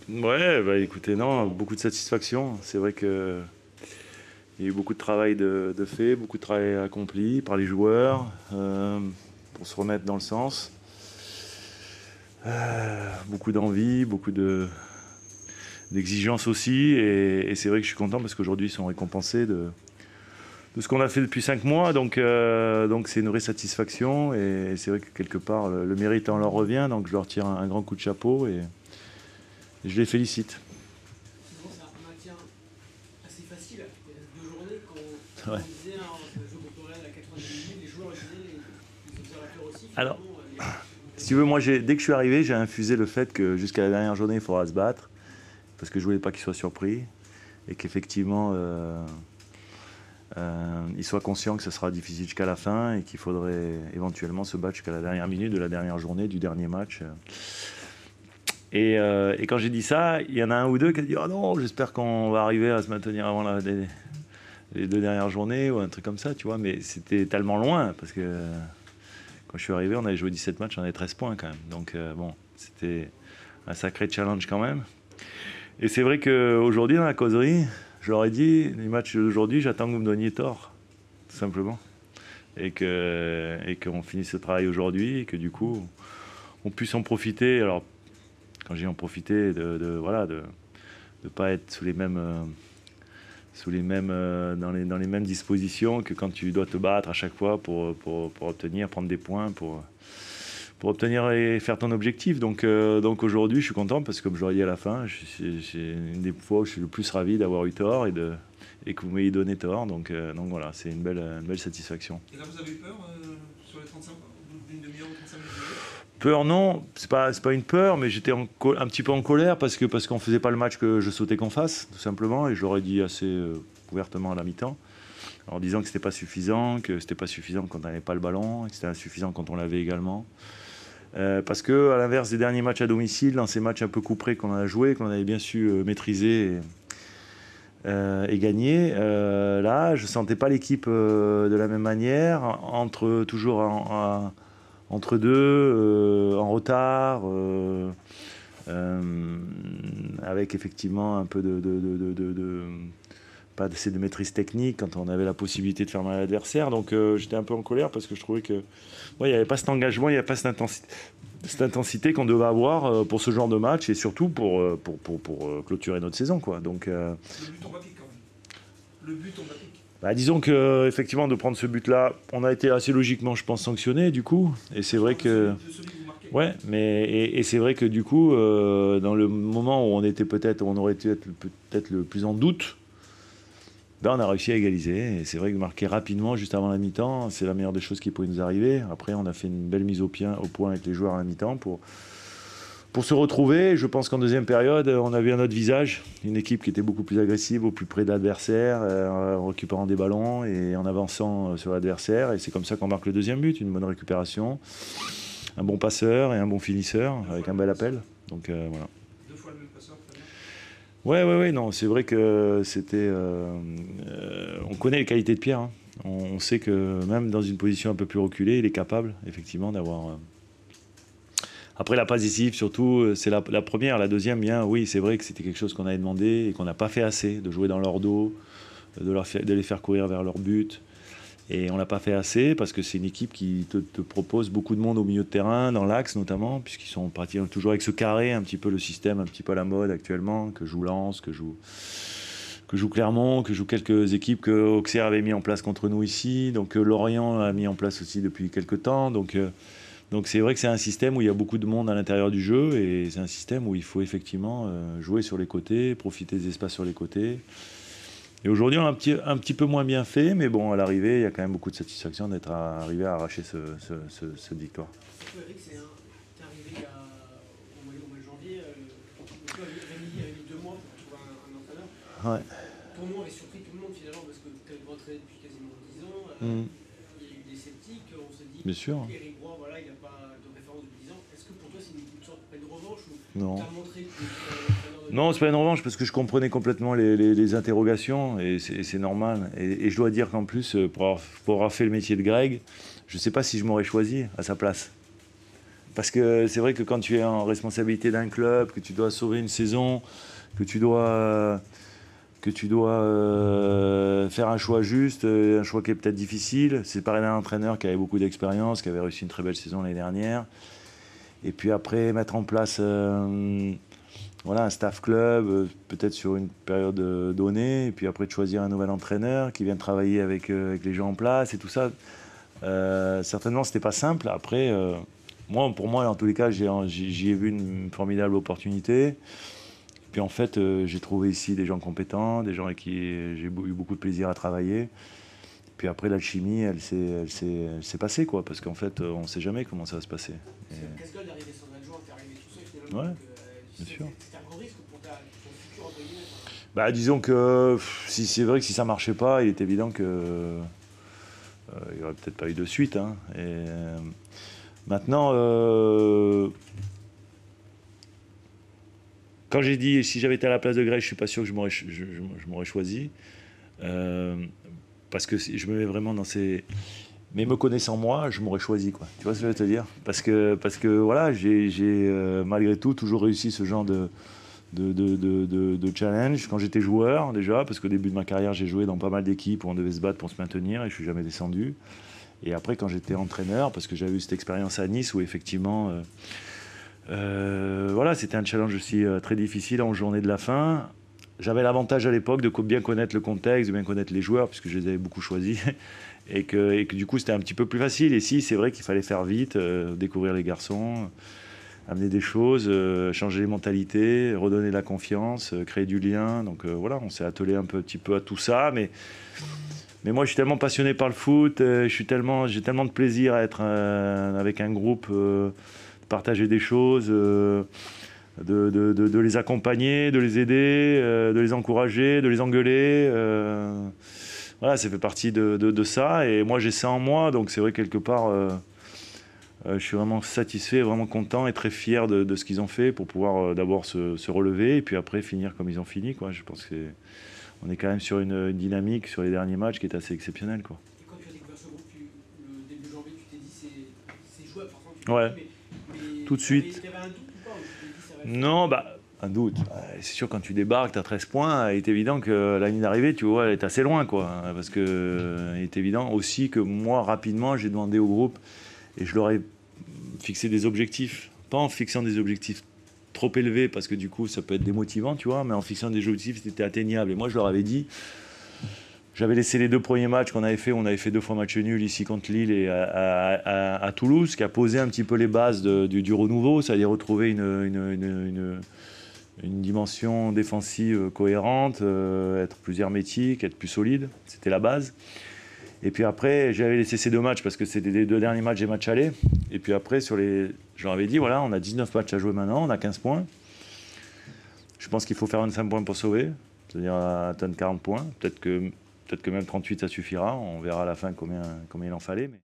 Ouais, bah écoutez, non, beaucoup de satisfaction. C'est vrai que il y a eu beaucoup de travail de fait, beaucoup de travail accompli par les joueurs pour se remettre dans le sens. Beaucoup d'envie, d'exigence aussi. Et c'est vrai que je suis content parce qu'aujourd'hui, ils sont récompensés de ce qu'on a fait depuis 5 mois. Donc c'est une vraie satisfaction. Et c'est vrai que quelque part, le mérite en leur revient. Donc je leur tire un grand coup de chapeau et je les félicite. Souvent, c'est un maintien assez facile. Il reste 2 journées. Quand Ouais. on disait le jeu contre le Real à 90 minutes, les joueurs le disaient, les observateurs aussi, Alors, finalement, si tu veux, moi, dès que je suis arrivé, j'ai infusé le fait que jusqu'à la dernière journée, il faudra se battre. Parce que je voulais pas qu'ils soient surpris. Et qu'effectivement, ils soient conscients que ce sera difficile jusqu'à la fin et qu'il faudrait éventuellement se battre jusqu'à la dernière minute de la dernière journée, du dernier match. Et quand j'ai dit ça, il y en a un ou deux qui ont dit « Oh non, j'espère qu'on va arriver à se maintenir avant les 2 dernières journées » ou un truc comme ça, tu vois. Mais c'était tellement loin parce que quand je suis arrivé, on avait joué 17 matchs, on avait 13 points quand même. Donc bon, c'était un sacré challenge quand même. Et c'est vrai qu'aujourd'hui, dans la causerie, je leur ai dit, les matchs d'aujourd'hui, j'attends que vous me donniez tort, tout simplement. Et qu'on finisse ce travail aujourd'hui, et que du coup, on puisse en profiter. Alors, quand j'ai en profiter, voilà, de pas être dans les mêmes dispositions que quand tu dois te battre à chaque fois pour obtenir, prendre des points, pour obtenir et faire ton objectif. Donc aujourd'hui, je suis content parce que, comme je l'aurais dit à la fin, c'est une des fois où je suis le plus ravi d'avoir eu tort et que vous m'ayez donné tort. Donc voilà, c'est une belle satisfaction. Et là, vous avez eu peur sur les 35, au bout d'une demi-heure ou 35 minutes de jeu? Peur, non, c'est pas une peur, mais j'étais un petit peu en colère parce qu'on faisait pas le match que je souhaitais qu'on fasse, tout simplement, et je l'aurais dit assez ouvertement à la mi-temps, en disant que c'était pas suffisant quand on n'avait pas le ballon, et que c'était insuffisant quand on l'avait également. Parce que, à l'inverse des derniers matchs à domicile, dans ces matchs un peu couperés qu'on a joués, qu'on avait bien su maîtriser et gagner, là, je sentais pas l'équipe de la même manière, toujours entre deux, en retard, avec effectivement un peu pas assez de maîtrise technique quand on avait la possibilité de faire mal à l'adversaire. Donc j'étais un peu en colère parce que je trouvais que il n'y avait pas cet engagement, il n'y avait pas cette intensité qu'on devait avoir pour ce genre de match et surtout pour clôturer notre saison, quoi. Donc, Le but en pique quand même. Le but en pique. bah, disons que effectivement de prendre ce but-là, on a été assez logiquement, je pense, sanctionné du coup. Et c'est vrai que Celui que vous marquez. ouais, mais et c'est vrai que du coup, dans le moment où on aurait été peut-être le plus en doute. Ben, on a réussi à égaliser. Et c'est vrai que marquer rapidement, juste avant la mi-temps, c'est la meilleure des choses qui pouvait nous arriver. Après, on a fait une belle mise au point avec les joueurs à la mi-temps pour se retrouver. Je pense qu'en deuxième période, on a vu un autre visage. Une équipe qui était beaucoup plus agressive, au plus près de l'adversaire, en récupérant des ballons et en avançant sur l'adversaire. Et c'est comme ça qu'on marque le deuxième but. Une bonne récupération, un bon passeur et un bon finisseur avec un bel appel. Donc voilà. 2 fois le même passeur, très bien. Ouais, non, c'est vrai que on connaît les qualités de Pierre, hein. On sait que même dans une position un peu plus reculée, il est capable, effectivement, d'avoir. Après, la passe décisive, surtout, c'est la première. La deuxième, bien, oui, c'est vrai que c'était quelque chose qu'on avait demandé et qu'on n'a pas fait assez, de jouer dans leur dos, de les faire courir vers leur but. Et on l'a pas fait assez parce que c'est une équipe qui te propose beaucoup de monde au milieu de terrain, dans l'axe notamment, puisqu'ils sont partis toujours avec ce carré, un petit peu le système, un petit peu à la mode actuellement, que joue Lens, que joue Clermont, que joue quelques équipes que Auxerre avait mis en place contre nous ici, donc Lorient a mis en place aussi depuis quelques temps. Donc c'est vrai que c'est un système où il y a beaucoup de monde à l'intérieur du jeu et c'est un système où il faut effectivement jouer sur les côtés, profiter des espaces sur les côtés. Et aujourd'hui, on a un petit peu moins bien fait, mais bon, à l'arrivée, il y a quand même beaucoup de satisfaction d'être arrivé à arracher cette victoire. Surtout, Eric, t'es arrivé au mois de janvier. Donc, Rémi avait mis 2 mois pour trouver un entraîneur. Ouais. Ton nom avait surpris tout le monde finalement parce que tu avais entraîné depuis quasiment 10 ans. Mmh. Il y a eu des sceptiques. On se dit, Bien sûr. Eric Roy, voilà, il n'a pas de référence depuis 10 ans. Est-ce que pour toi, c'est une sorte de revanche ou Non. tu as montré que tu es l'entraîneur de Non, c'est pas une revanche parce que je comprenais complètement les interrogations et c'est normal. Et je dois dire qu'en plus, pour avoir fait le métier de Greg, je sais pas si je m'aurais choisi à sa place. Parce que c'est vrai que quand tu es en responsabilité d'un club, que tu dois sauver une saison, que tu dois faire un choix juste, un choix qui est peut-être difficile. C'est pareil d'un entraîneur qui avait beaucoup d'expérience, qui avait réussi une très belle saison l'année dernière. Et puis après, mettre en place voilà, un staff club, peut-être sur une période donnée. Et puis après, de choisir un nouvel entraîneur qui vient travailler avec les gens en place et tout ça. Certainement, c'était pas simple. Après, pour moi, en tous les cas, j'y ai vu une formidable opportunité. Puis en fait, j'ai trouvé ici des gens compétents, des gens avec qui j'ai eu beaucoup de plaisir à travailler. Puis après, l'alchimie, elle s'est passée, quoi, parce qu'en fait, on ne sait jamais comment ça va se passer. C'est casse-gueule d'arriver sans adjoint, t'es arrivé tout seul finalement. Ouais, Donc, bien sûr. c'était un gros risque pour ton futur entre guillemets. Bah, disons que si c'est vrai que si ça marchait pas, il est évident que il n'y aurait peut-être pas eu de suite. Hein. Et, maintenant, quand j'ai dit si j'avais été à la place de Greg, je suis pas sûr que je m'aurais choisi. Parce que je me mets vraiment dans ces. Mais me connaissant moi, je m'aurais choisi, quoi. Tu vois ce que je veux te dire ? Parce que voilà, j'ai malgré tout toujours réussi ce genre de challenge quand j'étais joueur déjà, parce qu'au début de ma carrière, j'ai joué dans pas mal d'équipes où on devait se battre pour se maintenir et je suis jamais descendu. Et après, quand j'étais entraîneur, parce que j'avais eu cette expérience à Nice où effectivement, voilà, c'était un challenge aussi très difficile en journée de la fin. J'avais l'avantage à l'époque de bien connaître le contexte, de bien connaître les joueurs, puisque je les avais beaucoup choisis, et que du coup c'était un petit peu plus facile. Et si, c'est vrai qu'il fallait faire vite, découvrir les garçons, amener des choses, changer les mentalités, redonner la confiance, créer du lien. Donc voilà, on s'est attelé un petit peu à tout ça, mais moi je suis tellement passionné par le foot, j'ai tellement de plaisir à être avec un groupe, partager des choses. De les accompagner, de les aider, de les encourager, de les engueuler. Voilà, ça fait partie de ça. Et moi, j'ai ça en moi. Donc, c'est vrai, quelque part, je suis vraiment satisfait, vraiment content et très fier de ce qu'ils ont fait pour pouvoir d'abord se relever et puis après finir comme ils ont fini, quoi. Je pense qu'on est quand même sur une dynamique sur les derniers matchs qui est assez exceptionnelle, quoi. Et quand tu as découvert ce groupe, le début janvier, tu t'es dit c'est jouable. Forcément, Ouais, mais tout de suite. t'avais un doute ou pas, ou tu t'es dit ça va le faire? Non, bah, un doute. C'est sûr, quand tu débarques, tu as 13 points, il est évident que la ligne d'arrivée, tu vois, elle est assez loin, quoi. Parce que il est évident aussi que moi, rapidement, j'ai demandé au groupe et je leur ai fixé des objectifs. Pas en fixant des objectifs trop élevés, parce que du coup, ça peut être démotivant, tu vois, mais en fixant des objectifs qui étaient atteignables. Et moi, je leur avais dit, j'avais laissé les 2 premiers matchs qu'on avait fait, on avait fait 2 fois match nul ici contre Lille et à Toulouse, qui a posé un petit peu les bases du renouveau, c'est-à-dire retrouver une dimension défensive cohérente, être plus hermétique, être plus solide, c'était la base. Et puis après, j'avais laissé ces 2 matchs parce que c'était les 2 derniers matchs des matchs allés. Et puis après, je leur avais dit, voilà, on a 19 matchs à jouer maintenant, on a 15 points. Je pense qu'il faut faire 25 points pour sauver, c'est-à-dire atteindre 40 points. Peut-être que même 38, ça suffira. On verra à la fin combien il en fallait. Mais...